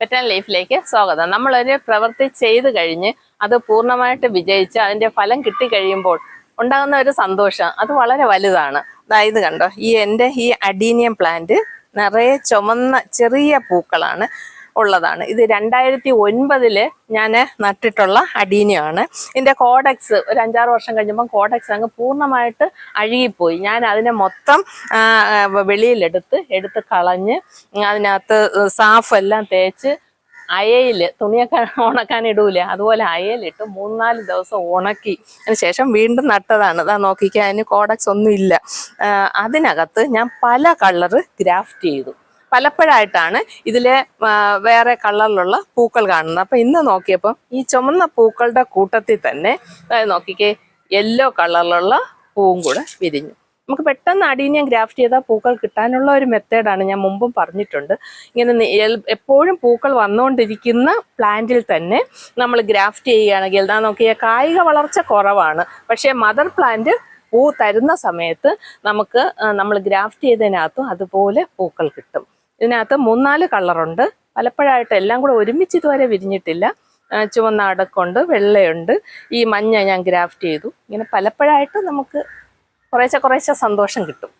പെറ്റൻ ലൈഫിലേക്ക് സ്വാഗതം. നമ്മളൊരു പ്രവൃത്തി ചെയ്തു കഴിഞ്ഞ് അത് പൂർണ്ണമായിട്ട് വിജയിച്ച് അതിന്റെ ഫലം കിട്ടിക്കഴിയുമ്പോൾ ഉണ്ടാകുന്ന ഒരു സന്തോഷം അത് വളരെ വലുതാണ്. അതായത് കണ്ടോ, എൻ്റെ ഈ അഡീനിയം പ്ലാന്റ് നിറയെ ചുമന്ന ചെറിയ പൂക്കളാണ് ഉള്ളതാണ്. ഇത് 2009 ഞാൻ നട്ടിട്ടുള്ള അഡീനിയമാണ്. ഇതിൻ്റെ കോഡക്സ് ഒരു 5-6 വർഷം കഴിഞ്ഞപ്പോൾ കോഡക്സ് അങ്ങ് പൂർണ്ണമായിട്ട് അഴുകിപ്പോയി. ഞാൻ അതിനെ മൊത്തം വെളിയിലെടുത്ത് കളഞ്ഞ് അതിനകത്ത് സാഫ് എല്ലാം തേച്ച് അയയിൽ തുണിയൊക്കെ ഉണക്കാൻ ഇടൂലേ, അതുപോലെ അയലിട്ട് 3-4 ദിവസം ഉണക്കി അതിന് ശേഷം വീണ്ടും നട്ടതാണ്. അതാ നോക്കിക്കാൻ അതിന് കോഡക്സ് ഒന്നും ഇല്ല. അതിനകത്ത് ഞാൻ പല കളറ് ഗ്രാഫ്റ്റ് ചെയ്തു. പലപ്പോഴായിട്ടാണ് ഇതിലെ വേറെ കളറിലുള്ള പൂക്കൾ കാണുന്നത്. അപ്പം ഇന്ന് നോക്കിയപ്പം ഈ ചുമന്ന പൂക്കളുടെ കൂട്ടത്തിൽ തന്നെ നോക്കിക്കേ യെല്ലോ കളറിലുള്ള പൂവും കൂടെ വിരിഞ്ഞു. നമുക്ക് പെട്ടെന്ന് അഡീനിയം ഗ്രാഫ്റ്റ് ചെയ്താൽ പൂക്കൾ കിട്ടാനുള്ള ഒരു മെത്തേഡാണ്, ഞാൻ മുമ്പും പറഞ്ഞിട്ടുണ്ട്. ഇങ്ങനെ എപ്പോഴും പൂക്കൾ വന്നുകൊണ്ടിരിക്കുന്ന പ്ലാന്റിൽ തന്നെ നമ്മൾ ഗ്രാഫ്റ്റ് ചെയ്യുകയാണെങ്കിൽ എന്താ നോക്കിയാൽ കായിക വളർച്ച കുറവാണ്. പക്ഷേ മദർ പ്ലാന്റ് പൂ തരുന്ന സമയത്ത് നമുക്ക് നമ്മൾ ഗ്രാഫ്റ്റ് ചെയ്തതിനകത്തും അതുപോലെ പൂക്കൾ കിട്ടും. ഇതിനകത്ത് 3-4 കളറുണ്ട്. പലപ്പോഴായിട്ട് എല്ലാം കൂടെ ഒരുമിച്ച് ഇതുവരെ വിരിഞ്ഞിട്ടില്ല. ചുവന്ന അടക്കമുണ്ട്, വെള്ളയുണ്ട്, ഈ മഞ്ഞ ഞാൻ ഗ്രാഫ്റ്റ് ചെയ്തു. ഇങ്ങനെ പലപ്പോഴായിട്ട് നമുക്ക് കുറേശ്ശെ സന്തോഷം കിട്ടും.